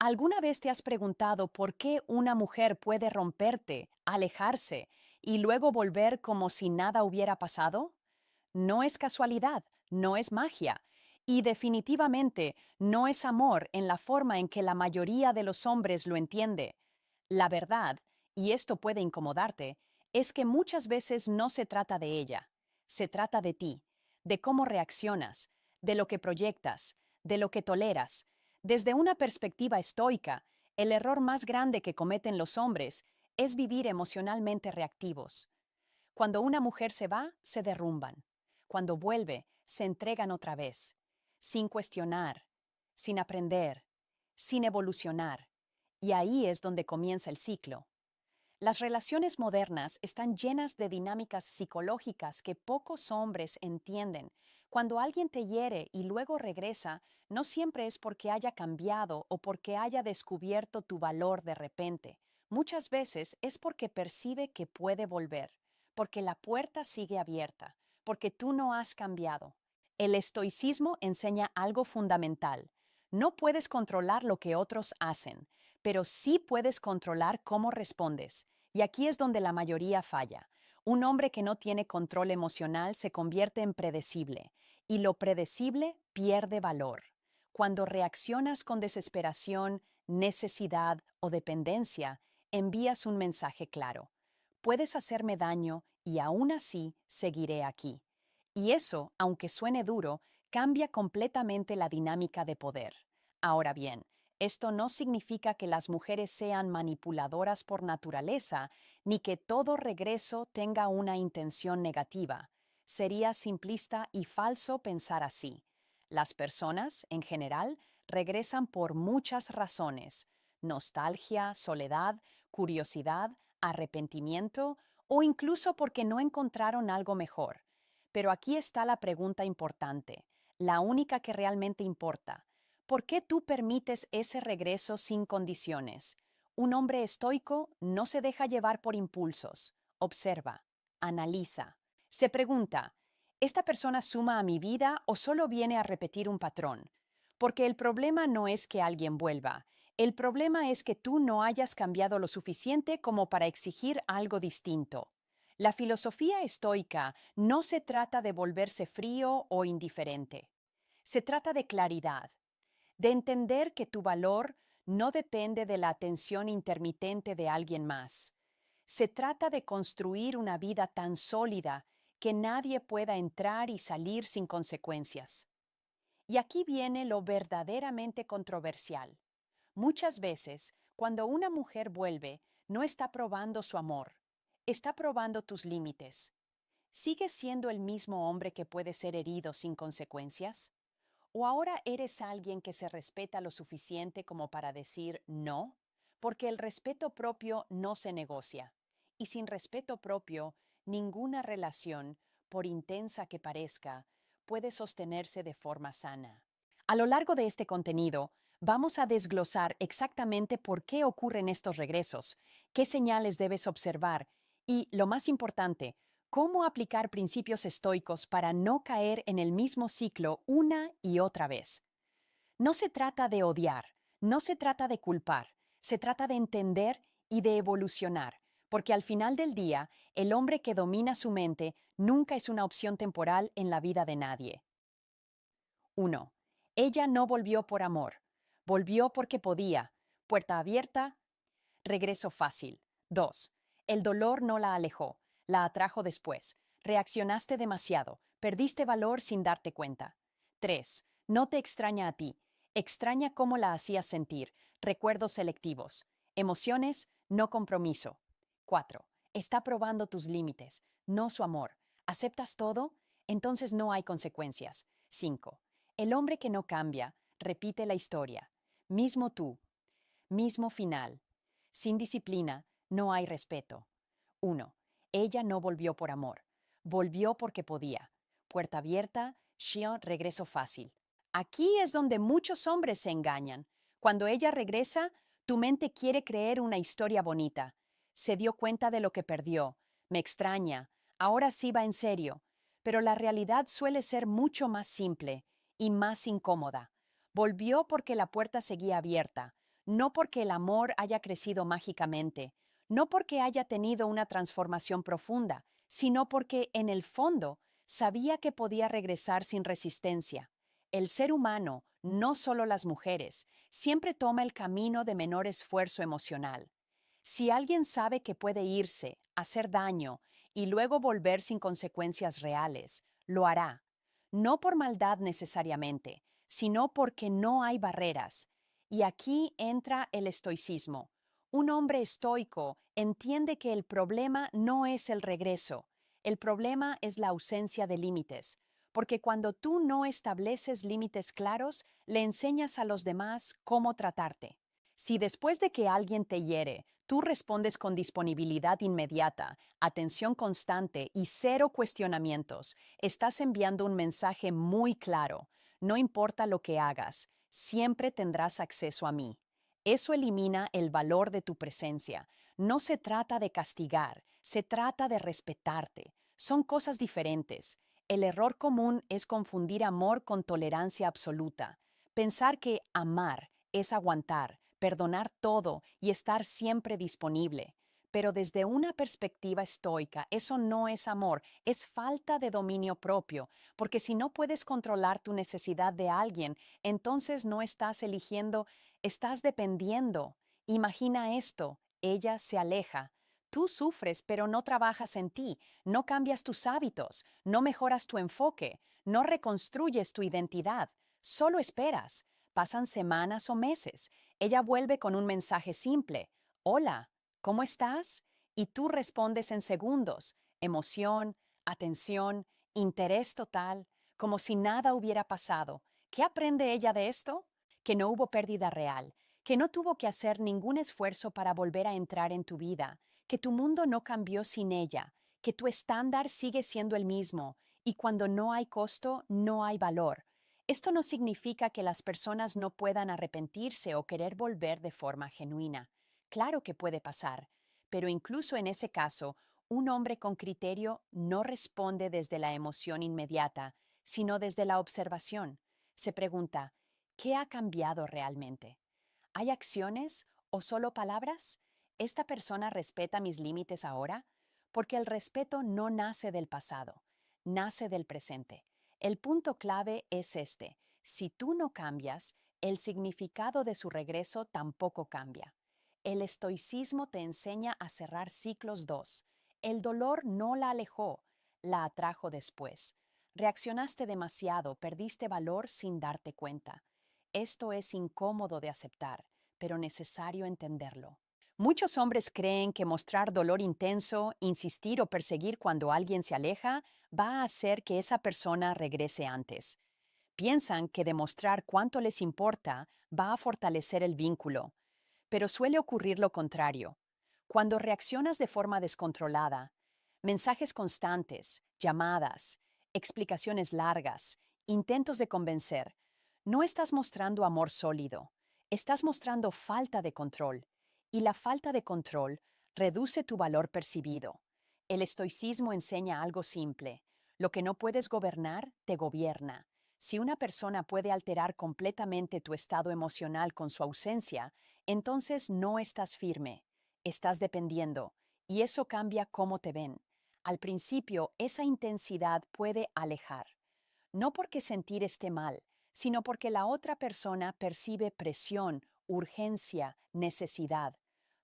¿Alguna vez te has preguntado por qué una mujer puede romperte, alejarse y luego volver como si nada hubiera pasado? No es casualidad, no es magia y definitivamente no es amor en la forma en que la mayoría de los hombres lo entiende. La verdad, y esto puede incomodarte, es que muchas veces no se trata de ella, se trata de ti, de cómo reaccionas, de lo que proyectas, de lo que toleras. Desde una perspectiva estoica, el error más grande que cometen los hombres es vivir emocionalmente reactivos. Cuando una mujer se va, se derrumban. Cuando vuelve, se entregan otra vez, sin cuestionar, sin aprender, sin evolucionar. Y ahí es donde comienza el ciclo. Las relaciones modernas están llenas de dinámicas psicológicas que pocos hombres entienden. Cuando alguien te hiere y luego regresa, no siempre es porque haya cambiado o porque haya descubierto tu valor de repente. Muchas veces es porque percibe que puede volver, porque la puerta sigue abierta, porque tú no has cambiado. El estoicismo enseña algo fundamental. No puedes controlar lo que otros hacen, pero sí puedes controlar cómo respondes. Y aquí es donde la mayoría falla. Un hombre que no tiene control emocional se convierte en predecible, y lo predecible pierde valor. Cuando reaccionas con desesperación, necesidad o dependencia, envías un mensaje claro. Puedes hacerme daño y aún así seguiré aquí. Y eso, aunque suene duro, cambia completamente la dinámica de poder. Ahora bien, esto no significa que las mujeres sean manipuladoras por naturaleza, ni que todo regreso tenga una intención negativa. Sería simplista y falso pensar así. Las personas, en general, regresan por muchas razones: nostalgia, soledad, curiosidad, arrepentimiento o incluso porque no encontraron algo mejor. Pero aquí está la pregunta importante, la única que realmente importa. ¿Por qué tú permites ese regreso sin condiciones? Un hombre estoico no se deja llevar por impulsos. Observa, analiza. Se pregunta, ¿esta persona suma a mi vida o solo viene a repetir un patrón? Porque el problema no es que alguien vuelva. El problema es que tú no hayas cambiado lo suficiente como para exigir algo distinto. La filosofía estoica no se trata de volverse frío o indiferente. Se trata de claridad, de entender que tu valor no depende de la atención intermitente de alguien más. Se trata de construir una vida tan sólida que nadie pueda entrar y salir sin consecuencias. Y aquí viene lo verdaderamente controversial. Muchas veces, cuando una mujer vuelve, no está probando su amor, está probando tus límites. ¿Sigues siendo el mismo hombre que puede ser herido sin consecuencias? ¿O ahora eres alguien que se respeta lo suficiente como para decir no? Porque el respeto propio no se negocia. Y sin respeto propio, ninguna relación, por intensa que parezca, puede sostenerse de forma sana. A lo largo de este contenido, vamos a desglosar exactamente por qué ocurren estos regresos, qué señales debes observar y, lo más importante, cómo aplicar principios estoicos para no caer en el mismo ciclo una y otra vez. No se trata de odiar, no se trata de culpar, se trata de entender y de evolucionar, porque al final del día, el hombre que domina su mente nunca es una opción temporal en la vida de nadie. 1. Ella no volvió por amor, volvió porque podía. Puerta abierta, regreso fácil. 2. El dolor no la alejó, la atrajo después. Reaccionaste demasiado, perdiste valor sin darte cuenta. 3. No te extraña a ti, extraña cómo la hacías sentir, recuerdos selectivos. Emociones, no compromiso. 4. Está probando tus límites, no su amor. ¿Aceptas todo? Entonces no hay consecuencias. 5. El hombre que no cambia, repite la historia. Mismo tú, mismo final. Sin disciplina, no hay respeto. 1. Ella no volvió por amor. Volvió porque podía. Puerta abierta, Shion, regreso fácil. Aquí es donde muchos hombres se engañan. Cuando ella regresa, tu mente quiere creer una historia bonita. Se dio cuenta de lo que perdió. Me extraña. Ahora sí va en serio. Pero la realidad suele ser mucho más simple y más incómoda. Volvió porque la puerta seguía abierta, no porque el amor haya crecido mágicamente, no porque haya tenido una transformación profunda, sino porque en el fondo sabía que podía regresar sin resistencia. El ser humano, no solo las mujeres, siempre toma el camino de menor esfuerzo emocional. Si alguien sabe que puede irse, hacer daño y luego volver sin consecuencias reales, lo hará. No por maldad necesariamente, sino porque no hay barreras. Y aquí entra el estoicismo. Un hombre estoico entiende que el problema no es el regreso, el problema es la ausencia de límites, porque cuando tú no estableces límites claros, le enseñas a los demás cómo tratarte. Si después de que alguien te hiere, tú respondes con disponibilidad inmediata, atención constante y cero cuestionamientos, estás enviando un mensaje muy claro. No importa lo que hagas, siempre tendrás acceso a mí. Eso elimina el valor de tu presencia. No se trata de castigar, se trata de respetarte. Son cosas diferentes. El error común es confundir amor con tolerancia absoluta. Pensar que amar es aguantar, perdonar todo y estar siempre disponible. Pero desde una perspectiva estoica, eso no es amor, es falta de dominio propio, porque si no puedes controlar tu necesidad de alguien, entonces no estás eligiendo, estás dependiendo. Imagina esto, ella se aleja. Tú sufres, pero no trabajas en ti, no cambias tus hábitos, no mejoras tu enfoque, no reconstruyes tu identidad, solo esperas. Pasan semanas o meses. Ella vuelve con un mensaje simple. Hola, ¿cómo estás? Y tú respondes en segundos. Emoción, atención, interés total, como si nada hubiera pasado. ¿Qué aprende ella de esto? Que no hubo pérdida real, que no tuvo que hacer ningún esfuerzo para volver a entrar en tu vida, que tu mundo no cambió sin ella, que tu estándar sigue siendo el mismo, y cuando no hay costo, no hay valor. Esto no significa que las personas no puedan arrepentirse o querer volver de forma genuina. Claro que puede pasar, pero incluso en ese caso, un hombre con criterio no responde desde la emoción inmediata, sino desde la observación. Se pregunta, ¿qué ha cambiado realmente? ¿Hay acciones o solo palabras? ¿Esta persona respeta mis límites ahora? Porque el respeto no nace del pasado, nace del presente. El punto clave es este. Si tú no cambias, el significado de su regreso tampoco cambia. El estoicismo te enseña a cerrar ciclos dos. El dolor no la alejó, la atrajo después. Reaccionaste demasiado, perdiste valor sin darte cuenta. Esto es incómodo de aceptar, pero necesario entenderlo. Muchos hombres creen que mostrar dolor intenso, insistir o perseguir cuando alguien se aleja va a hacer que esa persona regrese antes. Piensan que demostrar cuánto les importa va a fortalecer el vínculo, pero suele ocurrir lo contrario. Cuando reaccionas de forma descontrolada, mensajes constantes, llamadas, explicaciones largas, intentos de convencer, no estás mostrando amor sólido, estás mostrando falta de control, y la falta de control reduce tu valor percibido. El estoicismo enseña algo simple: lo que no puedes gobernar, te gobierna. Si una persona puede alterar completamente tu estado emocional con su ausencia, entonces no estás firme, estás dependiendo, y eso cambia cómo te ven. Al principio, esa intensidad puede alejar, no porque sentir esté mal, sino porque la otra persona percibe presión, urgencia, necesidad.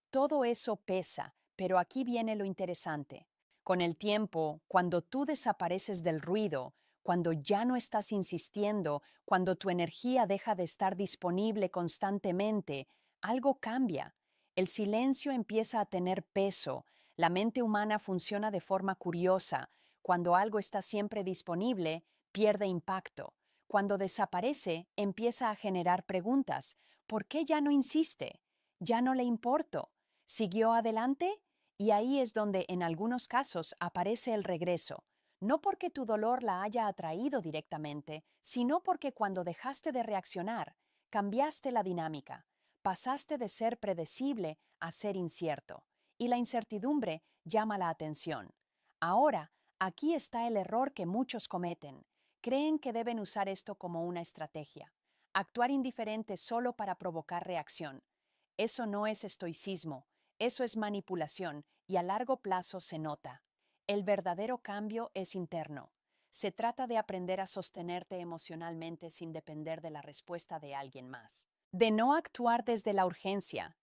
Todo eso pesa, pero aquí viene lo interesante. Con el tiempo, cuando tú desapareces del ruido, cuando ya no estás insistiendo, cuando tu energía deja de estar disponible constantemente, algo cambia. El silencio empieza a tener peso. La mente humana funciona de forma curiosa. Cuando algo está siempre disponible, pierde impacto. Cuando desaparece, empieza a generar preguntas. ¿Por qué ya no insiste? ¿Ya no le importo? ¿Siguió adelante? Y ahí es donde en algunos casos aparece el regreso, no porque tu dolor la haya atraído directamente, sino porque cuando dejaste de reaccionar, cambiaste la dinámica, pasaste de ser predecible a ser incierto, y la incertidumbre llama la atención. Ahora, aquí está el error que muchos cometen. Creen que deben usar esto como una estrategia, actuar indiferente solo para provocar reacción. Eso no es estoicismo, eso es manipulación y a largo plazo se nota. El verdadero cambio es interno. Se trata de aprender a sostenerte emocionalmente sin depender de la respuesta de alguien más. De no actuar desde la urgencia,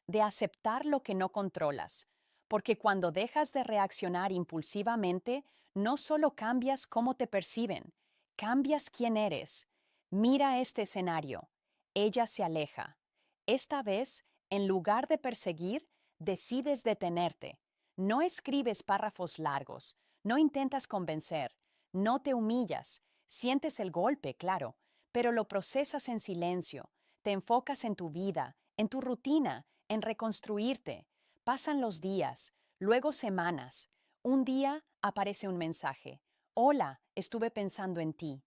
de aceptar lo que no controlas, porque cuando dejas de reaccionar impulsivamente, no solo cambias cómo te perciben, cambias quién eres. Mira este escenario. Ella se aleja. Esta vez, en lugar de perseguir, decides detenerte. No escribes párrafos largos, no intentas convencer, no te humillas, sientes el golpe, claro, pero lo procesas en silencio, te enfocas en tu vida, en tu rutina, en reconstruirte. Pasan los días, luego semanas. Un día aparece un mensaje. Hola, estuve pensando en ti.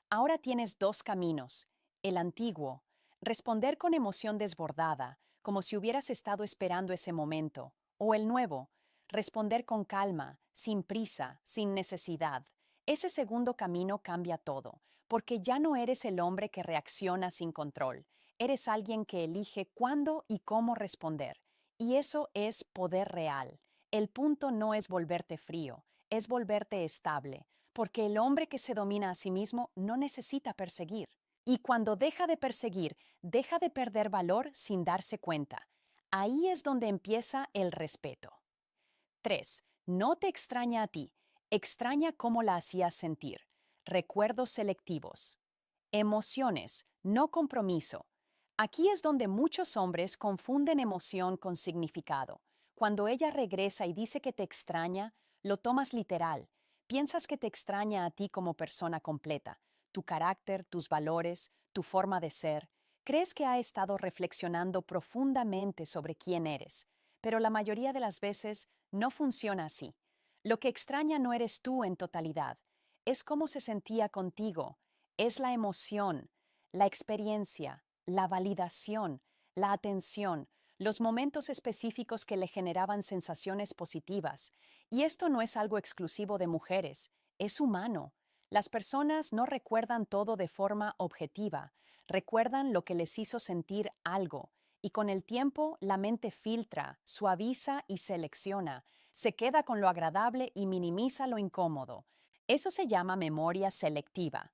Ahora tienes dos caminos. El antiguo, responder con emoción desbordada, como si hubieras estado esperando ese momento. O el nuevo, responder con calma, sin prisa, sin necesidad. Ese segundo camino cambia todo, porque ya no eres el hombre que reacciona sin control. Eres alguien que elige cuándo y cómo responder. Y eso es poder real. El punto no es volverte frío, es volverte estable, porque el hombre que se domina a sí mismo no necesita perseguir. Y cuando deja de perseguir, deja de perder valor sin darse cuenta. Ahí es donde empieza el respeto. 3. No te extraña a ti, extraña cómo la hacías sentir. Recuerdos selectivos. Emociones, no compromiso. Aquí es donde muchos hombres confunden emoción con significado. Cuando ella regresa y dice que te extraña, lo tomas literal. Piensas que te extraña a ti como persona completa, tu carácter, tus valores, tu forma de ser. Crees que ha estado reflexionando profundamente sobre quién eres, pero la mayoría de las veces no funciona así. Lo que extraña no eres tú en totalidad, es cómo se sentía contigo, es la emoción, la experiencia, la validación, la atención, los momentos específicos que le generaban sensaciones positivas. Y esto no es algo exclusivo de mujeres, es humano. Las personas no recuerdan todo de forma objetiva, recuerdan lo que les hizo sentir algo, y con el tiempo la mente filtra, suaviza y selecciona, se queda con lo agradable y minimiza lo incómodo. Eso se llama memoria selectiva.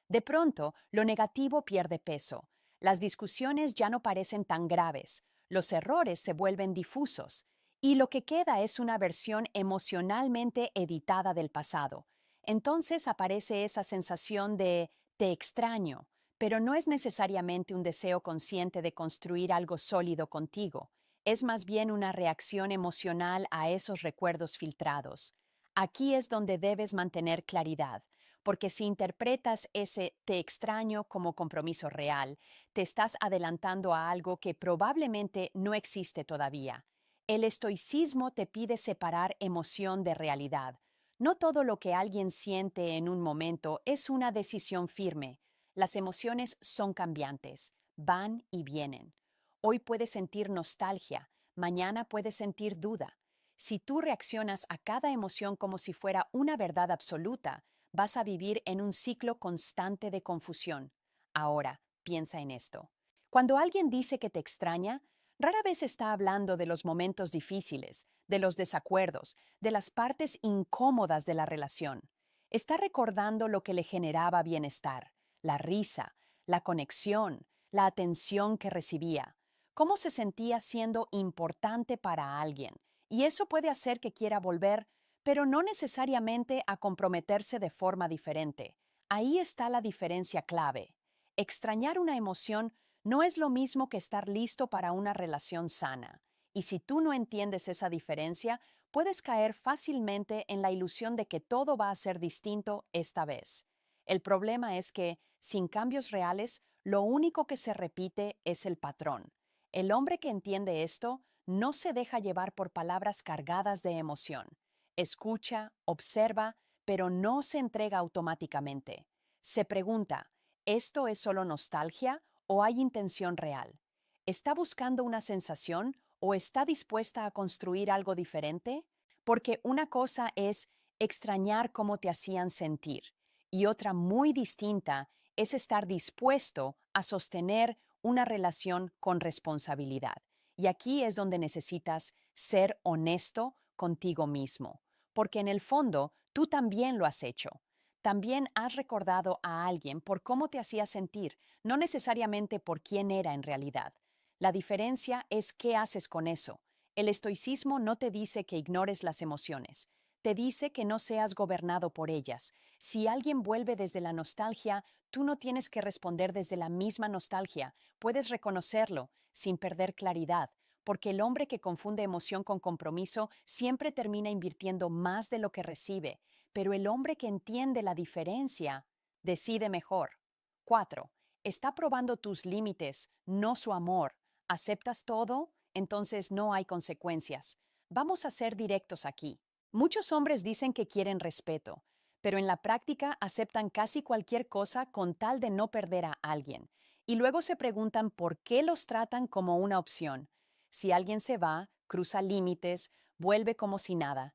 De pronto, lo negativo pierde peso. Las discusiones ya no parecen tan graves, los errores se vuelven difusos, y lo que queda es una versión emocionalmente editada del pasado. Entonces aparece esa sensación de te extraño, pero no es necesariamente un deseo consciente de construir algo sólido contigo, es más bien una reacción emocional a esos recuerdos filtrados. Aquí es donde debes mantener claridad, porque si interpretas ese te extraño como compromiso real, te estás adelantando a algo que probablemente no existe todavía. El estoicismo te pide separar emoción de realidad. No todo lo que alguien siente en un momento es una decisión firme. Las emociones son cambiantes, van y vienen. Hoy puedes sentir nostalgia, mañana puedes sentir duda. Si tú reaccionas a cada emoción como si fuera una verdad absoluta, vas a vivir en un ciclo constante de confusión. Ahora, piensa en esto. Cuando alguien dice que te extraña, rara vez está hablando de los momentos difíciles, de los desacuerdos, de las partes incómodas de la relación. Está recordando lo que le generaba bienestar, la risa, la conexión, la atención que recibía, cómo se sentía siendo importante para alguien, y eso puede hacer que quiera volver, pero no necesariamente a comprometerse de forma diferente. Ahí está la diferencia clave. Extrañar una emoción no es lo mismo que estar listo para una relación sana. Y si tú no entiendes esa diferencia, puedes caer fácilmente en la ilusión de que todo va a ser distinto esta vez. El problema es que, sin cambios reales, lo único que se repite es el patrón. El hombre que entiende esto no se deja llevar por palabras cargadas de emoción. Escucha, observa, pero no se entrega automáticamente. Se pregunta, ¿esto es solo nostalgia o hay intención real? ¿Está buscando una sensación o está dispuesta a construir algo diferente? Porque una cosa es extrañar cómo te hacían sentir y otra muy distinta es estar dispuesto a sostener una relación con responsabilidad. Y aquí es donde necesitas ser honesto contigo mismo, porque en el fondo tú también lo has hecho. También has recordado a alguien por cómo te hacía sentir, no necesariamente por quién era en realidad. La diferencia es qué haces con eso. El estoicismo no te dice que ignores las emociones, te dice que no seas gobernado por ellas. Si alguien vuelve desde la nostalgia, tú no tienes que responder desde la misma nostalgia, puedes reconocerlo sin perder claridad, porque el hombre que confunde emoción con compromiso siempre termina invirtiendo más de lo que recibe, pero el hombre que entiende la diferencia decide mejor. 4. Está probando tus límites, no su amor. ¿Aceptas todo? Entonces no hay consecuencias. Vamos a ser directos aquí. Muchos hombres dicen que quieren respeto, pero en la práctica aceptan casi cualquier cosa con tal de no perder a alguien, y luego se preguntan por qué los tratan como una opción. Si alguien se va, cruza límites, vuelve como si nada,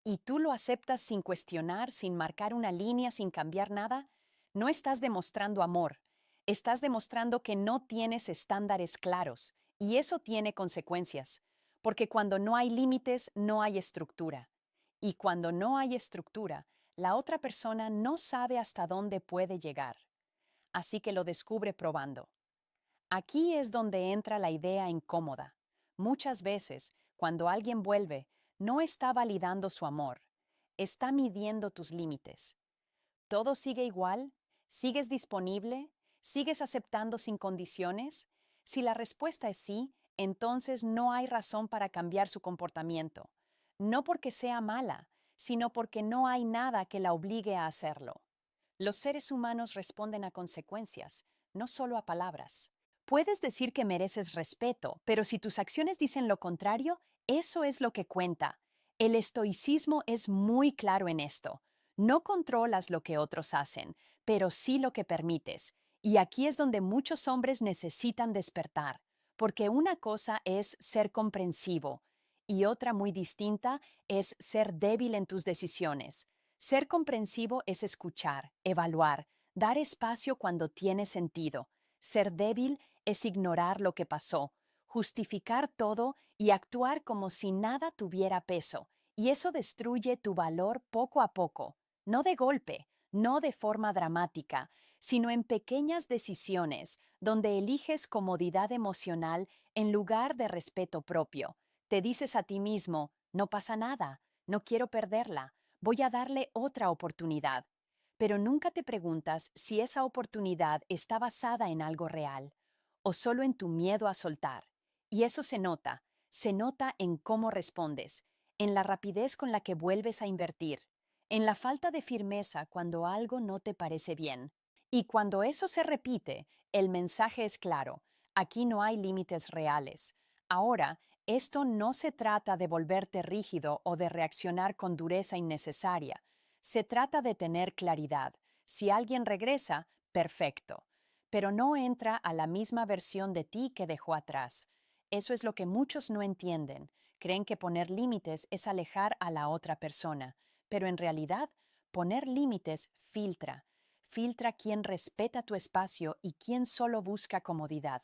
y tú lo aceptas sin cuestionar, sin marcar una línea, sin cambiar nada, no estás demostrando amor, estás demostrando que no tienes estándares claros, y eso tiene consecuencias, porque cuando no hay límites, no hay estructura. Y cuando no hay estructura, la otra persona no sabe hasta dónde puede llegar. Así que lo descubre probando. Aquí es donde entra la idea incómoda. Muchas veces, cuando alguien vuelve, no está validando su amor, está midiendo tus límites. ¿Todo sigue igual? ¿Sigues disponible? ¿Sigues aceptando sin condiciones? Si la respuesta es sí, entonces no hay razón para cambiar su comportamiento. No porque sea mala, sino porque no hay nada que la obligue a hacerlo. Los seres humanos responden a consecuencias, no solo a palabras. Puedes decir que mereces respeto, pero si tus acciones dicen lo contrario, eso es lo que cuenta. El estoicismo es muy claro en esto. No controlas lo que otros hacen, pero sí lo que permites. Y aquí es donde muchos hombres necesitan despertar, porque una cosa es ser comprensivo y otra muy distinta es ser débil en tus decisiones. Ser comprensivo es escuchar, evaluar, dar espacio cuando tiene sentido. Ser débil es ignorar lo que pasó, justificar todo y actuar como si nada tuviera peso. Y eso destruye tu valor poco a poco, no de golpe, no de forma dramática, sino en pequeñas decisiones donde eliges comodidad emocional en lugar de respeto propio. Te dices a ti mismo, no pasa nada, no quiero perderla, voy a darle otra oportunidad. Pero nunca te preguntas si esa oportunidad está basada en algo real o solo en tu miedo a soltar. Y eso se nota en cómo respondes, en la rapidez con la que vuelves a invertir, en la falta de firmeza cuando algo no te parece bien. Y cuando eso se repite, el mensaje es claro, aquí no hay límites reales. Ahora, esto no se trata de volverte rígido o de reaccionar con dureza innecesaria. Se trata de tener claridad. Si alguien regresa, perfecto, pero no entra a la misma versión de ti que dejó atrás. Eso es lo que muchos no entienden. Creen que poner límites es alejar a la otra persona, pero en realidad, poner límites filtra. Filtra quién respeta tu espacio y quién solo busca comodidad,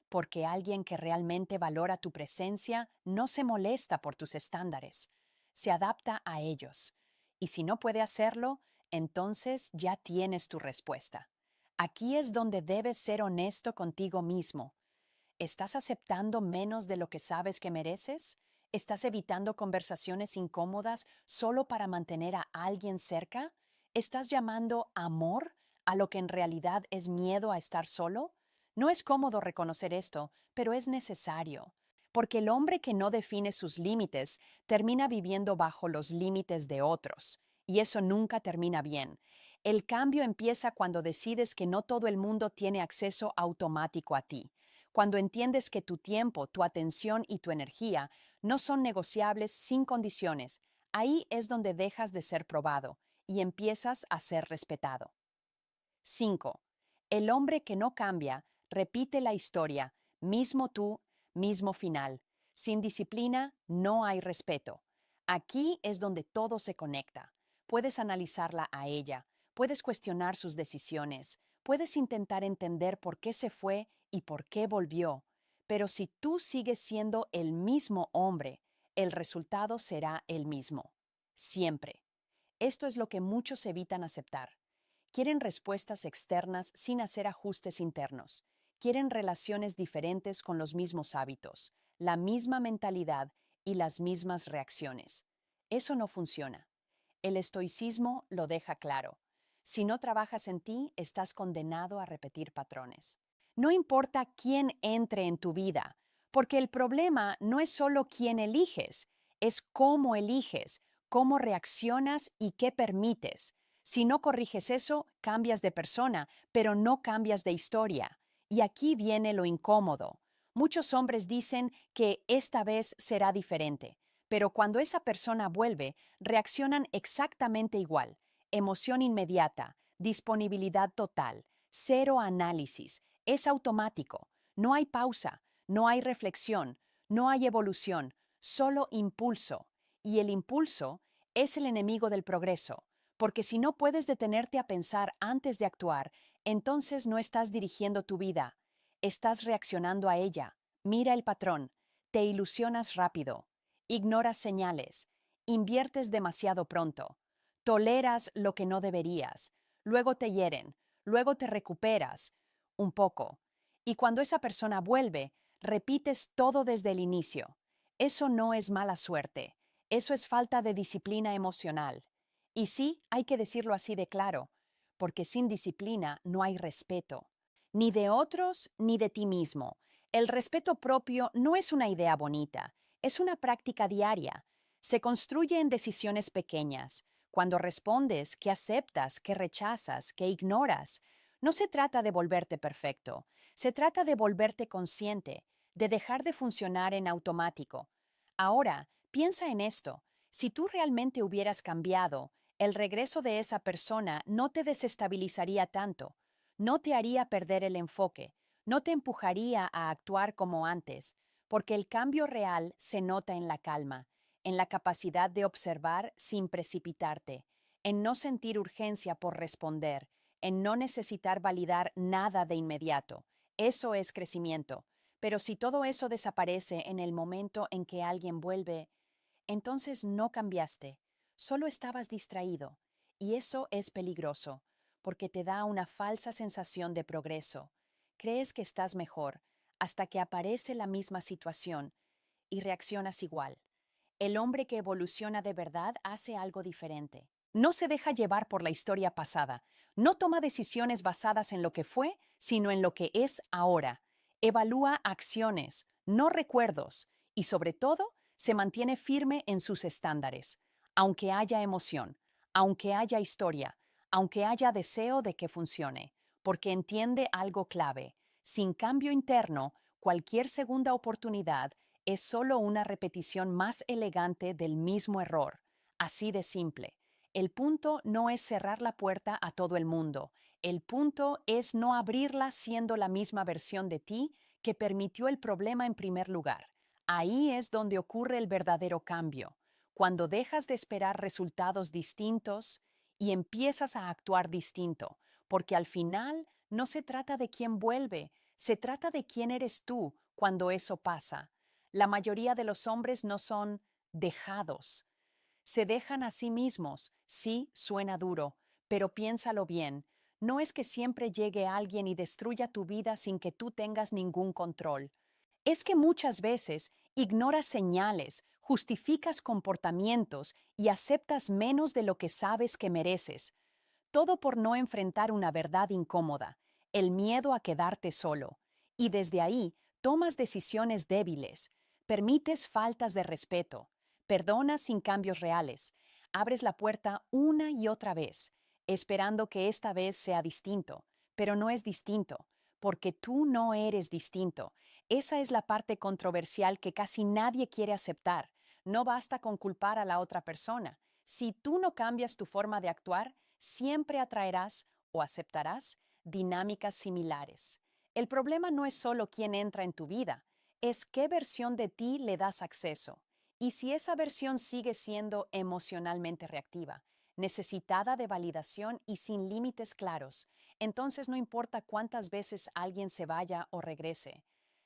porque alguien que realmente valora tu presencia no se molesta por tus estándares, se adapta a ellos. Y si no puede hacerlo, entonces ya tienes tu respuesta. Aquí es donde debes ser honesto contigo mismo. ¿Estás aceptando menos de lo que sabes que mereces? ¿Estás evitando conversaciones incómodas solo para mantener a alguien cerca? ¿Estás llamando amor a lo que en realidad es miedo a estar solo? No es cómodo reconocer esto, pero es necesario, porque el hombre que no define sus límites termina viviendo bajo los límites de otros, y eso nunca termina bien. El cambio empieza cuando decides que no todo el mundo tiene acceso automático a ti, cuando entiendes que tu tiempo, tu atención y tu energía no son negociables sin condiciones. Ahí es donde dejas de ser probado y empiezas a ser respetado. 5. El hombre que no cambia repite la historia, mismo tú, mismo final. Sin disciplina no hay respeto. Aquí es donde todo se conecta. Puedes analizarla a ella, puedes cuestionar sus decisiones, puedes intentar entender por qué se fue y por qué volvió. Pero si tú sigues siendo el mismo hombre, el resultado será el mismo. Siempre. Esto es lo que muchos evitan aceptar. Quieren respuestas externas sin hacer ajustes internos. Quieren relaciones diferentes con los mismos hábitos, la misma mentalidad y las mismas reacciones. Eso no funciona. El estoicismo lo deja claro. Si no trabajas en ti, estás condenado a repetir patrones. No importa quién entre en tu vida, porque el problema no es solo quién eliges, es cómo reaccionas y qué permites. Si no corriges eso, cambias de persona, pero no cambias de historia. Y aquí viene lo incómodo. Muchos hombres dicen que esta vez será diferente, pero cuando esa persona vuelve, reaccionan exactamente igual. Emoción inmediata, disponibilidad total, cero análisis, es automático. No hay pausa, no hay reflexión, no hay evolución, solo impulso. Y el impulso es el enemigo del progreso, porque si no puedes detenerte a pensar antes de actuar, entonces no estás dirigiendo tu vida, estás reaccionando a ella. Mira el patrón, te ilusionas rápido, ignoras señales, inviertes demasiado pronto, toleras lo que no deberías, luego te hieren, luego te recuperas un poco, y cuando esa persona vuelve, repites todo desde el inicio. Eso no es mala suerte, eso es falta de disciplina emocional. Y sí, hay que decirlo así de claro, porque sin disciplina no hay respeto, ni de otros ni de ti mismo. El respeto propio no es una idea bonita, es una práctica diaria. Se construye en decisiones pequeñas, cuando respondes, que aceptas, que rechazas, que ignoras. No se trata de volverte perfecto, se trata de volverte consciente, de dejar de funcionar en automático. Ahora, piensa en esto. Si tú realmente hubieras cambiado, el regreso de esa persona no te desestabilizaría tanto, no te haría perder el enfoque, no te empujaría a actuar como antes, porque el cambio real se nota en la calma, en la capacidad de observar sin precipitarte, en no sentir urgencia por responder, en no necesitar validar nada de inmediato. Eso es crecimiento. Pero si todo eso desaparece en el momento en que alguien vuelve, entonces no cambiaste, solo estabas distraído. Y eso es peligroso, porque te da una falsa sensación de progreso. Crees que estás mejor, hasta que aparece la misma situación y reaccionas igual. El hombre que evoluciona de verdad hace algo diferente. No se deja llevar por la historia pasada. No toma decisiones basadas en lo que fue, sino en lo que es ahora. Evalúa acciones, no recuerdos, y sobre todo, se mantiene firme en sus estándares. Aunque haya emoción, aunque haya historia, aunque haya deseo de que funcione, porque entiende algo clave. Sin cambio interno, cualquier segunda oportunidad es solo una repetición más elegante del mismo error, así de simple. El punto no es cerrar la puerta a todo el mundo, el punto es no abrirla siendo la misma versión de ti que permitió el problema en primer lugar. Ahí es donde ocurre el verdadero cambio, cuando dejas de esperar resultados distintos y empiezas a actuar distinto, porque al final no se trata de quién vuelve, se trata de quién eres tú cuando eso pasa. La mayoría de los hombres no son dejados. Se dejan a sí mismos. Sí, suena duro, pero piénsalo bien. No es que siempre llegue alguien y destruya tu vida sin que tú tengas ningún control. Es que muchas veces ignoras señales, justificas comportamientos y aceptas menos de lo que sabes que mereces. Todo por no enfrentar una verdad incómoda, el miedo a quedarte solo. Y desde ahí tomas decisiones débiles, permites faltas de respeto, perdonas sin cambios reales, abres la puerta una y otra vez, esperando que esta vez sea distinto, pero no es distinto, porque tú no eres distinto. Esa es la parte controversial que casi nadie quiere aceptar. No basta con culpar a la otra persona. Si tú no cambias tu forma de actuar, siempre atraerás o aceptarás dinámicas similares. El problema no es solo quién entra en tu vida, es qué versión de ti le das acceso. Y si esa versión sigue siendo emocionalmente reactiva, necesitada de validación y sin límites claros, entonces no importa cuántas veces alguien se vaya o regrese.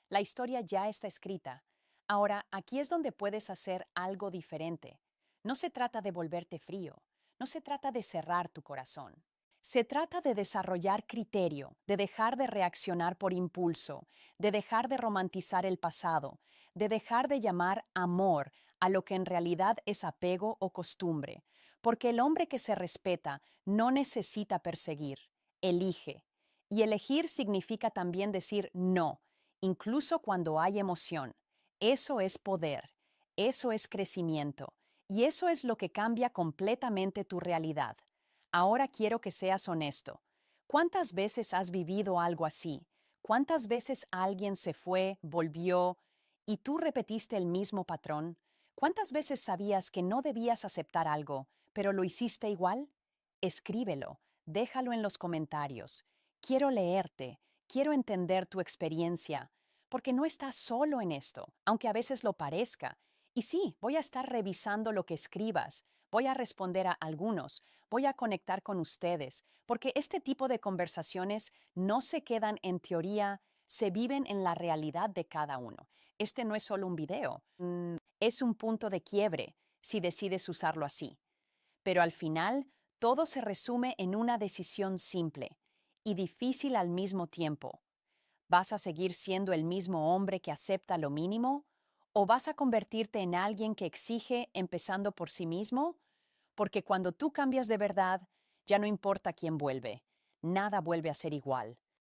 La historia ya está escrita. Ahora, aquí es donde puedes hacer algo diferente. No se trata de volverte frío, no se trata de cerrar tu corazón. Se trata de desarrollar criterio, de dejar de reaccionar por impulso, de dejar de romantizar el pasado, de dejar de llamar amor a lo que en realidad es apego o costumbre, porque el hombre que se respeta no necesita perseguir, elige. Y elegir significa también decir no, incluso cuando hay emoción. Eso es poder, eso es crecimiento, y eso es lo que cambia completamente tu realidad. Ahora quiero que seas honesto. ¿Cuántas veces has vivido algo así? ¿Cuántas veces alguien se fue, volvió, y tú repetiste el mismo patrón? ¿Cuántas veces sabías que no debías aceptar algo, pero lo hiciste igual? Escríbelo, déjalo en los comentarios. Quiero leerte, quiero entender tu experiencia, porque no estás solo en esto, aunque a veces lo parezca. Y sí, voy a estar revisando lo que escribas, voy a responder a algunos, voy a conectar con ustedes, porque este tipo de conversaciones no se quedan en teoría, se viven en la realidad de cada uno. Este no es solo un video, es un punto de quiebre, si decides usarlo así. Pero al final, todo se resume en una decisión simple y difícil al mismo tiempo. ¿Vas a seguir siendo el mismo hombre que acepta lo mínimo? ¿O vas a convertirte en alguien que exige empezando por sí mismo? Porque cuando tú cambias de verdad, ya no importa quién vuelve, nada vuelve a ser igual.